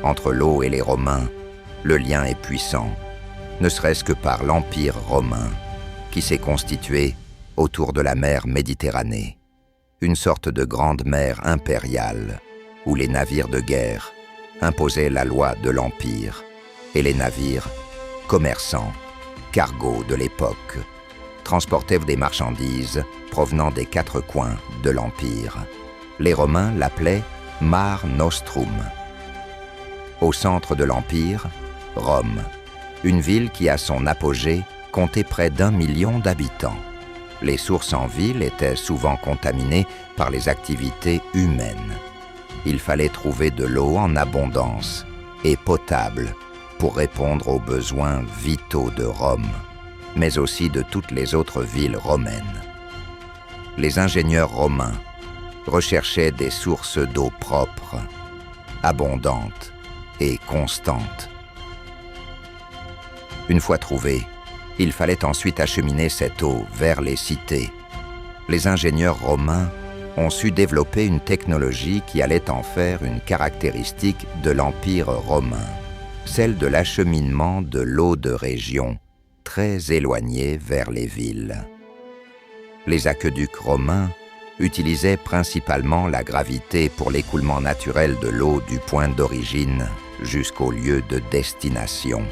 Entre l'eau et les Romains, le lien est puissant, ne serait-ce que par l'Empire romain, qui s'est constitué autour de la mer Méditerranée, une sorte de grande mer impériale, où les navires de guerre imposaient la loi de l'Empire, et les navires, commerçants, cargos de l'époque, transportaient des marchandises provenant des quatre coins de l'Empire. Les Romains l'appelaient Mare Nostrum. Au centre de l'Empire, Rome, une ville qui à son apogée comptait près d'1 million d'habitants. Les sources en ville étaient souvent contaminées par les activités humaines. Il fallait trouver de l'eau en abondance et potable pour répondre aux besoins vitaux de Rome, mais aussi de toutes les autres villes romaines. Les ingénieurs romains recherchaient des sources d'eau propres, abondantes et constantes. Une fois trouvée, il fallait ensuite acheminer cette eau vers les cités. Les ingénieurs romains ont su développer une technologie qui allait en faire une caractéristique de l'Empire romain, celle de l'acheminement de l'eau de régions très éloignées vers les villes. Les aqueducs romains utilisaient principalement la gravité pour l'écoulement naturel de l'eau du point d'origine jusqu'au lieu de destination.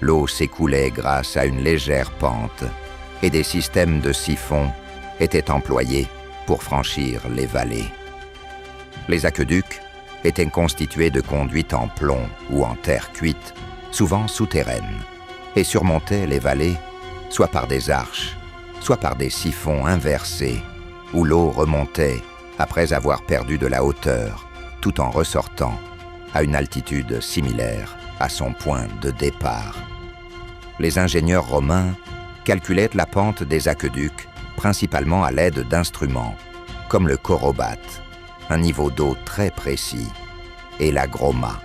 L'eau s'écoulait grâce à une légère pente et des systèmes de siphons étaient employés pour franchir les vallées. Les aqueducs étaient constitués de conduites en plomb ou en terre cuite, souvent souterraines, et surmontaient les vallées soit par des arches, soit par des siphons inversés, où l'eau remontait après avoir perdu de la hauteur, tout en ressortant à une altitude similaire à son point de départ. Les ingénieurs romains calculaient la pente des aqueducs principalement à l'aide d'instruments, comme le chorobate, un niveau d'eau très précis, et la groma.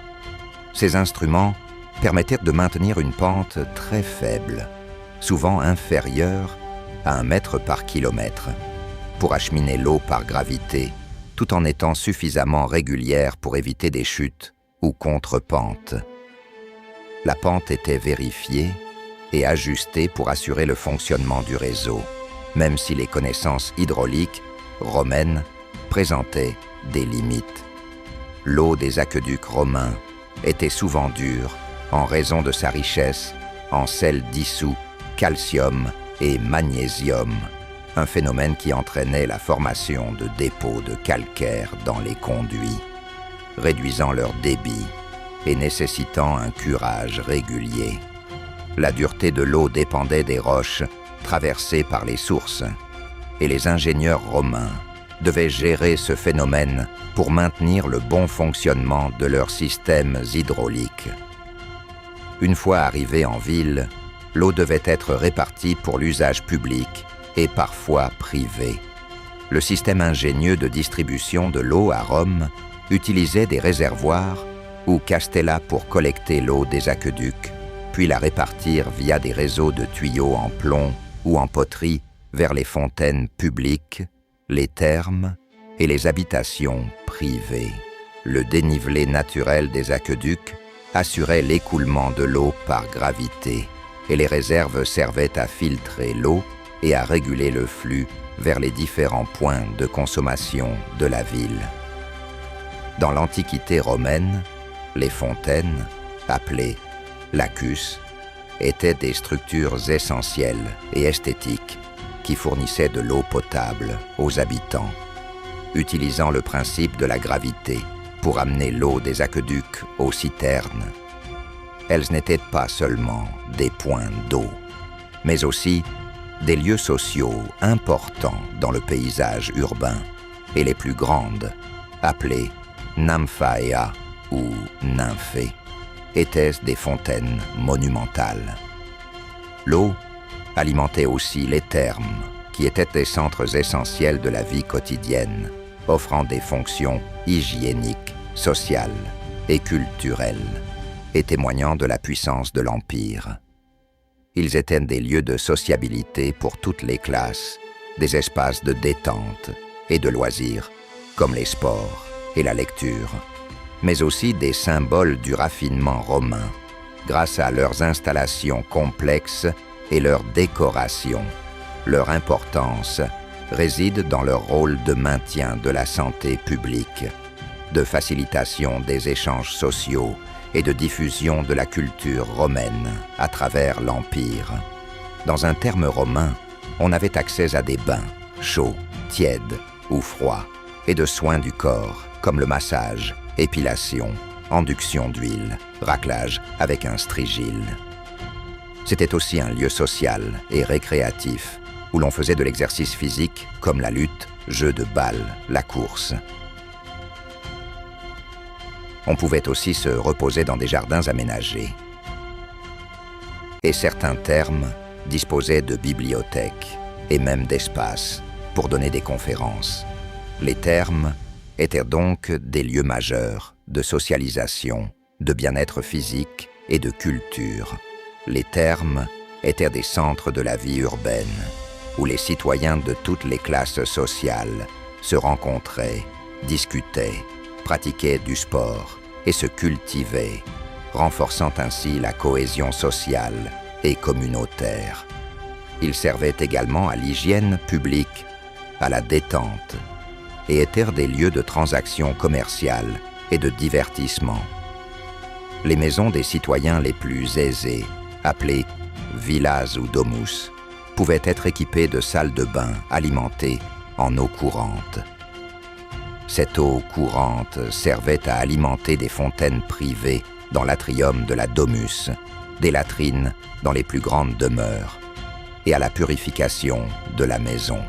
Ces instruments permettaient de maintenir une pente très faible, souvent inférieure à 1 mètre par kilomètre, pour acheminer l'eau par gravité, tout en étant suffisamment régulière pour éviter des chutes ou contre-pentes. La pente était vérifiée et ajustée pour assurer le fonctionnement du réseau, même si les connaissances hydrauliques romaines présentaient des limites. L'eau des aqueducs romains était souvent dure en raison de sa richesse en sel dissous, calcium et magnésium, un phénomène qui entraînait la formation de dépôts de calcaire dans les conduits, réduisant leur débit et nécessitant un curage régulier. La dureté de l'eau dépendait des roches traversées par les sources, et les ingénieurs romains devaient gérer ce phénomène pour maintenir le bon fonctionnement de leurs systèmes hydrauliques. Une fois arrivés en ville, l'eau devait être répartie pour l'usage public et parfois privé. Le système ingénieux de distribution de l'eau à Rome utilisait des réservoirs ou castella pour collecter l'eau des aqueducs, puis la répartir via des réseaux de tuyaux en plomb ou en poterie vers les fontaines publiques, les thermes et les habitations privées. Le dénivelé naturel des aqueducs assurait l'écoulement de l'eau par gravité, et les réserves servaient à filtrer l'eau et à réguler le flux vers les différents points de consommation de la ville. Dans l'Antiquité romaine, les fontaines, appelées lacus, étaient des structures essentielles et esthétiques qui fournissaient de l'eau potable aux habitants, utilisant le principe de la gravité pour amener l'eau des aqueducs aux citernes. Elles n'étaient pas seulement des points d'eau, mais aussi des lieux sociaux importants dans le paysage urbain, et les plus grandes, appelées nymphaea ou nymphées, étaient des fontaines monumentales. L'eau alimentait aussi les thermes, qui étaient des centres essentiels de la vie quotidienne, offrant des fonctions hygiéniques, sociales et culturelles, et témoignant de la puissance de l'Empire. Ils étaient des lieux de sociabilité pour toutes les classes, des espaces de détente et de loisirs, comme les sports et la lecture. mais aussi des symboles du raffinement romain, grâce à leurs installations complexes et leurs décorations. Leur importance réside dans leur rôle de maintien de la santé publique, de facilitation des échanges sociaux et de diffusion de la culture romaine à travers l'Empire. Dans un terme romain, on avait accès à des bains, chauds, tièdes ou froids, et de soins du corps, comme le massage, épilation, induction d'huile, raclage avec un strigile. C'était aussi un lieu social et récréatif, où l'on faisait de l'exercice physique comme la lutte, jeux de balle, la course. On pouvait aussi se reposer dans des jardins aménagés. Et certains thermes disposaient de bibliothèques et même d'espaces pour donner des conférences. Les thermes étaient donc des lieux majeurs de socialisation, de bien-être physique et de culture. Les thermes étaient des centres de la vie urbaine, où les citoyens de toutes les classes sociales se rencontraient, discutaient, pratiquaient du sport et se cultivaient, renforçant ainsi la cohésion sociale et communautaire. Ils servaient également à l'hygiène publique, à la détente, et étaient des lieux de transactions commerciales et de divertissement. Les maisons des citoyens les plus aisés, appelées villas ou domus, pouvaient être équipées de salles de bain alimentées en eau courante. Cette eau courante servait à alimenter des fontaines privées dans l'atrium de la domus, des latrines dans les plus grandes demeures, et à la purification de la maison.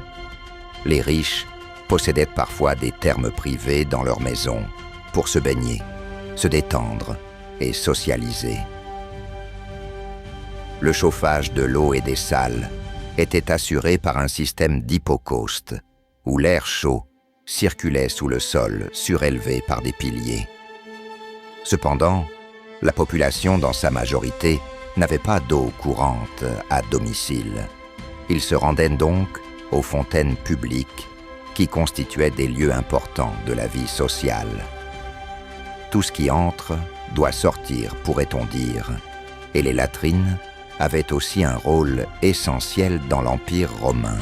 Les riches possédaient parfois des thermes privés dans leur maison pour se baigner, se détendre et socialiser. Le chauffage de l'eau et des salles était assuré par un système d'hypocauste, où l'air chaud circulait sous le sol surélevé par des piliers. Cependant, la population dans sa majorité n'avait pas d'eau courante à domicile. Ils se rendaient donc aux fontaines publiques qui constituaient des lieux importants de la vie sociale. Tout ce qui entre doit sortir, pourrait-on dire, et les latrines avaient aussi un rôle essentiel dans l'Empire romain.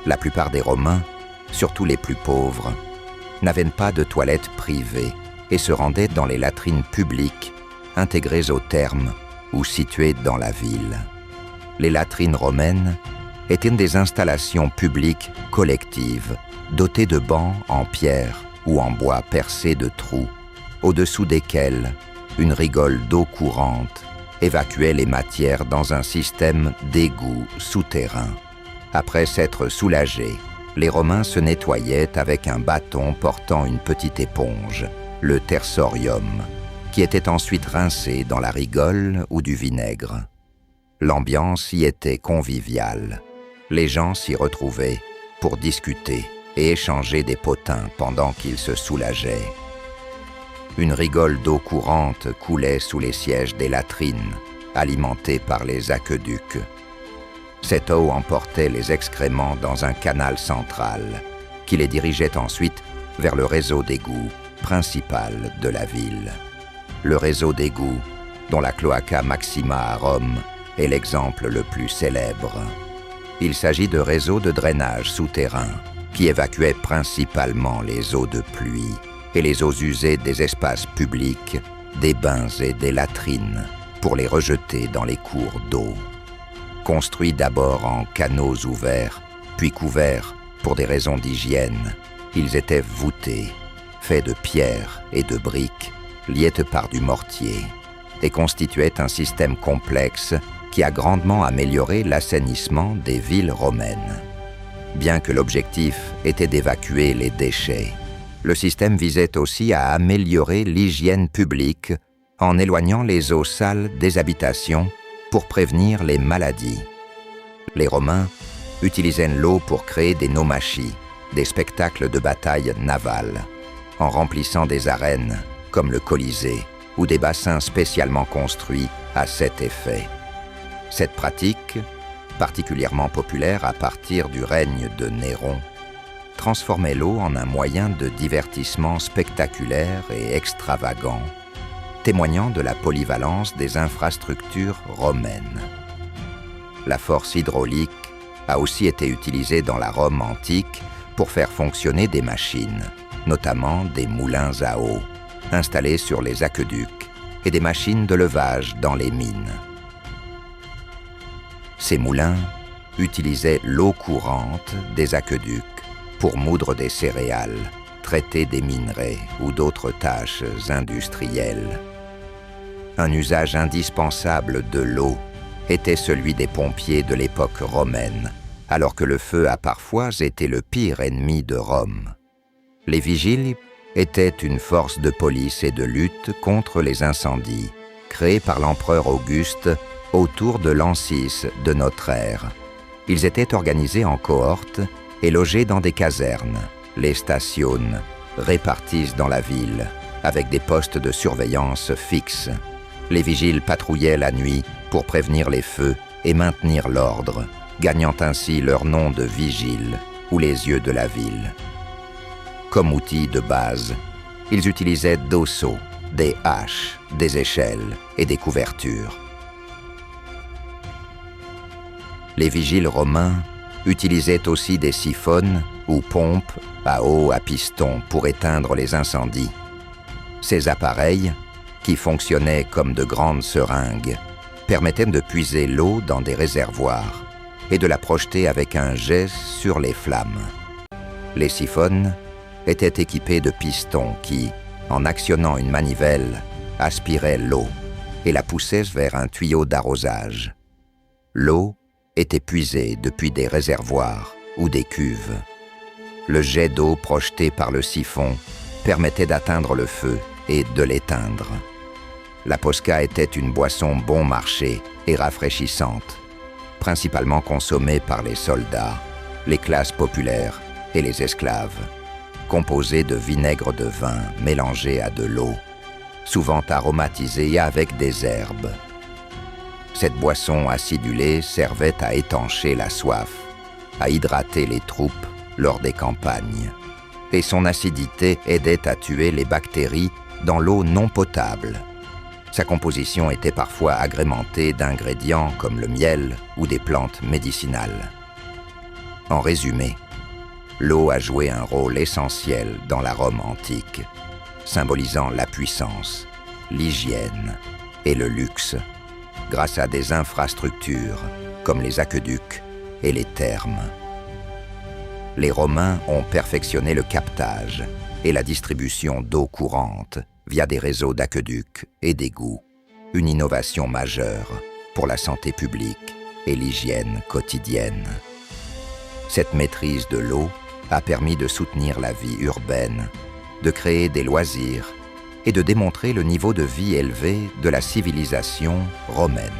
La plupart des Romains, surtout les plus pauvres, n'avaient pas de toilettes privées et se rendaient dans les latrines publiques intégrées aux thermes ou situées dans la ville. Les latrines romaines étaient des installations publiques collectives, dotées de bancs en pierre ou en bois percés de trous, au-dessous desquels une rigole d'eau courante évacuait les matières dans un système d'égouts souterrains. Après s'être soulagés, les Romains se nettoyaient avec un bâton portant une petite éponge, le tersorium, qui était ensuite rincé dans la rigole ou du vinaigre. L'ambiance y était conviviale. Les gens s'y retrouvaient pour discuter et échanger des potins pendant qu'ils se soulageaient. Une rigole d'eau courante coulait sous les sièges des latrines, alimentées par les aqueducs. Cette eau emportait les excréments dans un canal central, qui les dirigeait ensuite vers le réseau d'égouts principal de la ville. Le réseau d'égouts, dont la Cloaca Maxima à Rome est l'exemple le plus célèbre. Il s'agit de réseaux de drainage souterrains qui évacuaient principalement les eaux de pluie et les eaux usées des espaces publics, des bains et des latrines pour les rejeter dans les cours d'eau. Construits d'abord en canaux ouverts, puis couverts pour des raisons d'hygiène, ils étaient voûtés, faits de pierres et de briques, liés par du mortier, et constituaient un système complexe qui a grandement amélioré l'assainissement des villes romaines. Bien que l'objectif était d'évacuer les déchets, le système visait aussi à améliorer l'hygiène publique en éloignant les eaux sales des habitations pour prévenir les maladies. Les Romains utilisaient l'eau pour créer des naumachie, des spectacles de bataille navale, en remplissant des arènes comme le Colisée ou des bassins spécialement construits à cet effet. Cette pratique, particulièrement populaire à partir du règne de Néron, transformaient l'eau en un moyen de divertissement spectaculaire et extravagant, témoignant de la polyvalence des infrastructures romaines. La force hydraulique a aussi été utilisée dans la Rome antique pour faire fonctionner des machines, notamment des moulins à eau, installés sur les aqueducs, et des machines de levage dans les mines. Ces moulins utilisaient l'eau courante des aqueducs pour moudre des céréales, traiter des minerais ou d'autres tâches industrielles. Un usage indispensable de l'eau était celui des pompiers de l'époque romaine, alors que le feu a parfois été le pire ennemi de Rome. Les vigiles étaient une force de police et de lutte contre les incendies, créée par l'empereur Auguste autour de l'an 6 de notre ère. Ils étaient organisés en cohortes et logés dans des casernes, les stationnes, réparties dans la ville, avec des postes de surveillance fixes. Les vigiles patrouillaient la nuit pour prévenir les feux et maintenir l'ordre, gagnant ainsi leur nom de vigile ou les yeux de la ville. Comme outil de base, ils utilisaient d'osseaux, des haches, des échelles et des couvertures. Les vigiles romains utilisaient aussi des siphones ou pompes à eau à piston pour éteindre les incendies. Ces appareils, qui fonctionnaient comme de grandes seringues, permettaient de puiser l'eau dans des réservoirs et de la projeter avec un jet sur les flammes. Les siphones étaient équipés de pistons qui, en actionnant une manivelle, aspiraient l'eau et la poussaient vers un tuyau d'arrosage. L'eau était puisée depuis des réservoirs ou des cuves. Le jet d'eau projeté par le siphon permettait d'atteindre le feu et de l'éteindre. La posca était une boisson bon marché et rafraîchissante, principalement consommée par les soldats, les classes populaires et les esclaves, composée de vinaigre de vin mélangé à de l'eau, souvent aromatisée avec des herbes. Cette boisson acidulée servait à étancher la soif, à hydrater les troupes lors des campagnes, et son acidité aidait à tuer les bactéries dans l'eau non potable. Sa composition était parfois agrémentée d'ingrédients comme le miel ou des plantes médicinales. En résumé, l'eau a joué un rôle essentiel dans la Rome antique, symbolisant la puissance, l'hygiène et le luxe, grâce à des infrastructures comme les aqueducs et les thermes. Les Romains ont perfectionné le captage et la distribution d'eau courante via des réseaux d'aqueducs et d'égouts, une innovation majeure pour la santé publique et l'hygiène quotidienne. Cette maîtrise de l'eau a permis de soutenir la vie urbaine, de créer des loisirs et de démontrer le niveau de vie élevé de la civilisation romaine.